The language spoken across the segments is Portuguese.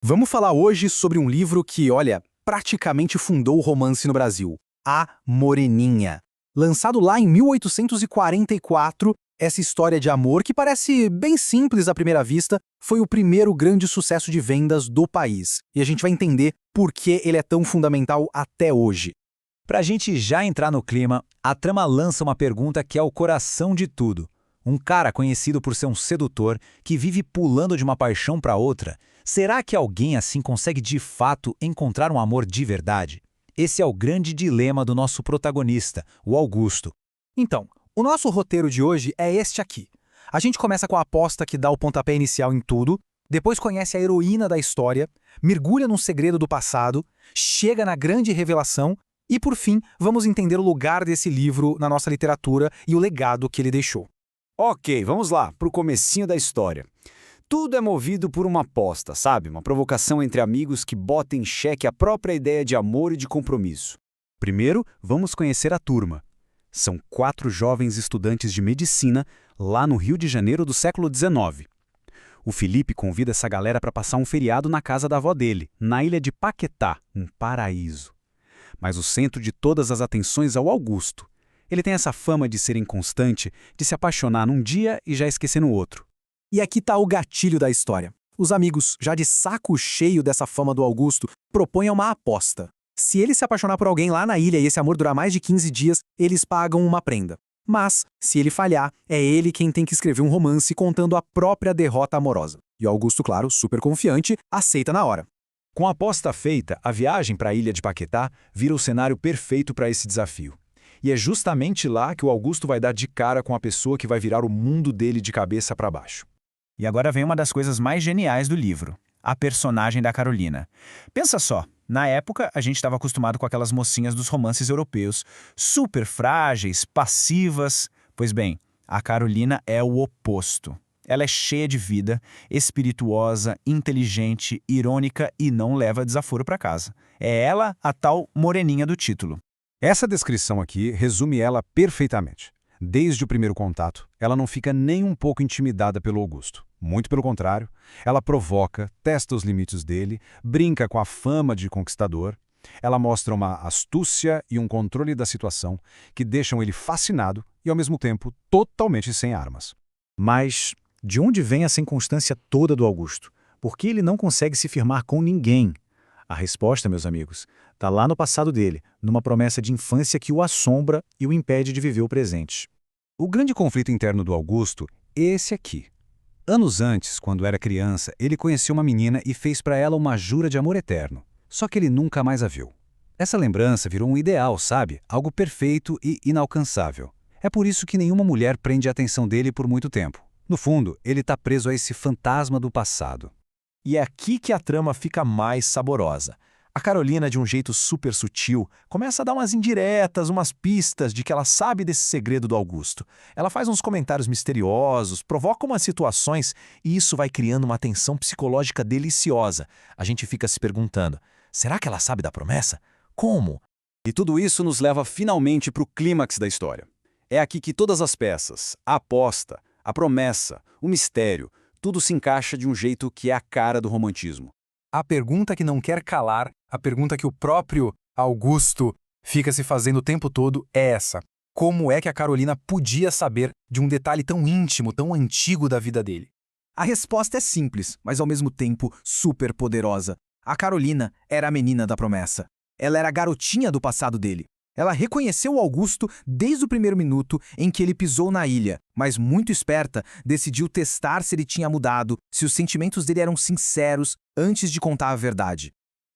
Vamos falar hoje sobre um livro que, olha, praticamente fundou o romance no Brasil, A Moreninha. Lançado lá em 1844, essa história de amor, que parece bem simples à primeira vista, foi o primeiro grande sucesso de vendas do país. E a gente vai entender por que ele é tão fundamental até hoje. Para a gente já entrar no clima, a trama lança uma pergunta que é o coração de tudo. Um cara conhecido por ser um sedutor que vive pulando de uma paixão para outra. Será que alguém assim consegue de fato encontrar um amor de verdade? Esse é o grande dilema do nosso protagonista, o Augusto. Então, o nosso roteiro de hoje é este aqui. A gente começa com a aposta que dá o pontapé inicial em tudo, depois conhece a heroína da história, mergulha num segredo do passado, chega na grande revelação e, por fim, vamos entender o lugar desse livro na nossa literatura e o legado que ele deixou. Ok, vamos lá, para o comecinho da história. Tudo é movido por uma aposta, sabe? Uma provocação entre amigos que bota em xeque a própria ideia de amor e de compromisso. Primeiro, vamos conhecer a turma. São 4 jovens estudantes de medicina lá no Rio de Janeiro do século XIX. O Felipe convida essa galera para passar um feriado na casa da avó dele, na ilha de Paquetá, um paraíso. Mas o centro de todas as atenções é o Augusto. Ele tem essa fama de ser inconstante, de se apaixonar num dia e já esquecer no outro. E aqui está o gatilho da história. Os amigos, já de saco cheio dessa fama do Augusto, propõem uma aposta. Se ele se apaixonar por alguém lá na ilha e esse amor durar mais de 15 dias, eles pagam uma prenda. Mas, se ele falhar, é ele quem tem que escrever um romance contando a própria derrota amorosa. E o Augusto, claro, super confiante, aceita na hora. Com a aposta feita, a viagem para a ilha de Paquetá vira o cenário perfeito para esse desafio. E é justamente lá que o Augusto vai dar de cara com a pessoa que vai virar o mundo dele de cabeça para baixo. E agora vem uma das coisas mais geniais do livro, a personagem da Carolina. Pensa só, na época a gente estava acostumado com aquelas mocinhas dos romances europeus, super frágeis, passivas. Pois bem, a Carolina é o oposto. Ela é cheia de vida, espirituosa, inteligente, irônica e não leva desaforo para casa. É ela a tal moreninha do título. Essa descrição aqui resume ela perfeitamente. Desde o primeiro contato, ela não fica nem um pouco intimidada pelo Augusto. Muito pelo contrário, ela provoca, testa os limites dele, brinca com a fama de conquistador. Ela mostra uma astúcia e um controle da situação que deixam ele fascinado e, ao mesmo tempo, totalmente sem armas. Mas de onde vem essa inconstância toda do Augusto? Por que ele não consegue se firmar com ninguém? A resposta, meus amigos, está lá no passado dele, numa promessa de infância que o assombra e o impede de viver o presente. O grande conflito interno do Augusto é esse aqui. Anos antes, quando era criança, ele conheceu uma menina e fez para ela uma jura de amor eterno. Só que ele nunca mais a viu. Essa lembrança virou um ideal, sabe? Algo perfeito e inalcançável. É por isso que nenhuma mulher prende a atenção dele por muito tempo. No fundo, ele está preso a esse fantasma do passado. E é aqui que a trama fica mais saborosa. A Carolina, de um jeito super sutil, começa a dar umas indiretas, umas pistas de que ela sabe desse segredo do Augusto. Ela faz uns comentários misteriosos, provoca umas situações e isso vai criando uma tensão psicológica deliciosa. A gente fica se perguntando, será que ela sabe da promessa? Como? E tudo isso nos leva finalmente para o clímax da história. É aqui que todas as peças, a aposta, a promessa, o mistério, tudo se encaixa de um jeito que é a cara do romantismo. A pergunta que não quer calar, a pergunta que o próprio Augusto fica se fazendo o tempo todo é essa. Como é que a Carolina podia saber de um detalhe tão íntimo, tão antigo da vida dele? A resposta é simples, mas ao mesmo tempo super poderosa. A Carolina era a menina da promessa. Ela era a garotinha do passado dele. Ela reconheceu o Augusto desde o primeiro minuto em que ele pisou na ilha, mas muito esperta, decidiu testar se ele tinha mudado, se os sentimentos dele eram sinceros antes de contar a verdade.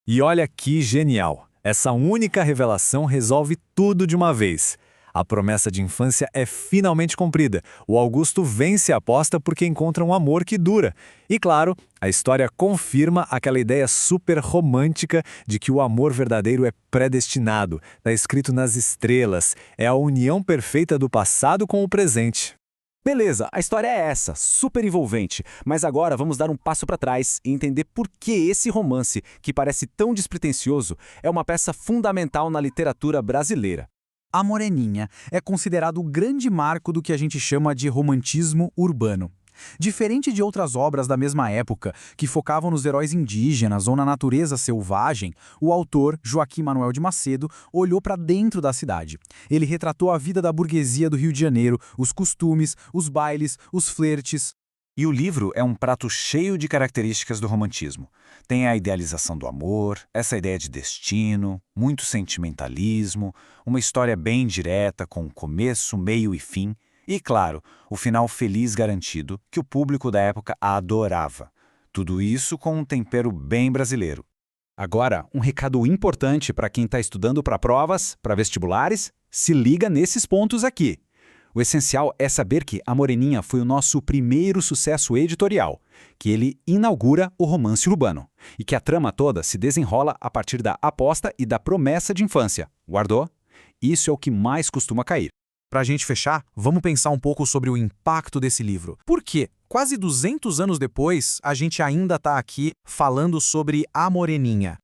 E olha que genial! Essa única revelação resolve tudo de uma vez. A promessa de infância é finalmente cumprida. O Augusto vence a aposta porque encontra um amor que dura. E claro, a história confirma aquela ideia super romântica de que o amor verdadeiro é predestinado, está escrito nas estrelas, é a união perfeita do passado com o presente. Beleza, a história é essa, super envolvente, mas agora vamos dar um passo para trás e entender por que esse romance, que parece tão despretensioso, é uma peça fundamental na literatura brasileira. A Moreninha é considerado o grande marco do que a gente chama de romantismo urbano. Diferente de outras obras da mesma época, que focavam nos heróis indígenas ou na natureza selvagem, o autor, Joaquim Manuel de Macedo, olhou para dentro da cidade. Ele retratou a vida da burguesia do Rio de Janeiro, os costumes, os bailes, os flertes. E o livro é um prato cheio de características do romantismo. Tem a idealização do amor, essa ideia de destino, muito sentimentalismo, uma história bem direta, com começo, meio e fim, e, claro, o final feliz garantido, que o público da época adorava. Tudo isso com um tempero bem brasileiro. Agora, um recado importante para quem está estudando para provas, para vestibulares, se liga nesses pontos aqui. O essencial é saber que A Moreninha foi o nosso primeiro sucesso editorial, que ele inaugura o romance urbano, e que a trama toda se desenrola a partir da aposta e da promessa de infância. Guardou? Isso é o que mais costuma cair. Para a gente fechar, vamos pensar um pouco sobre o impacto desse livro. Por quê? Quase 200 anos depois, a gente ainda está aqui falando sobre A Moreninha.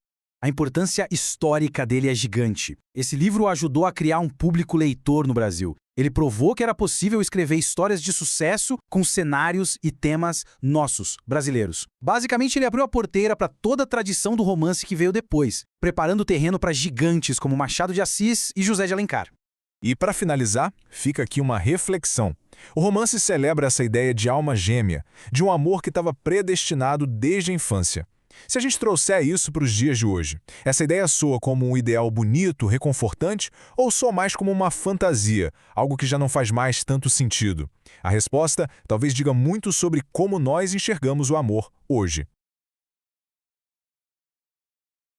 A importância histórica dele é gigante. Esse livro ajudou a criar um público leitor no Brasil. Ele provou que era possível escrever histórias de sucesso com cenários e temas nossos, brasileiros. Basicamente, ele abriu a porteira para toda a tradição do romance que veio depois, preparando o terreno para gigantes como Machado de Assis e José de Alencar. E para finalizar, fica aqui uma reflexão. O romance celebra essa ideia de alma gêmea, de um amor que estava predestinado desde a infância. Se a gente trouxer isso para os dias de hoje, essa ideia soa como um ideal bonito, reconfortante, ou soa mais como uma fantasia, algo que já não faz mais tanto sentido? A resposta talvez diga muito sobre como nós enxergamos o amor hoje.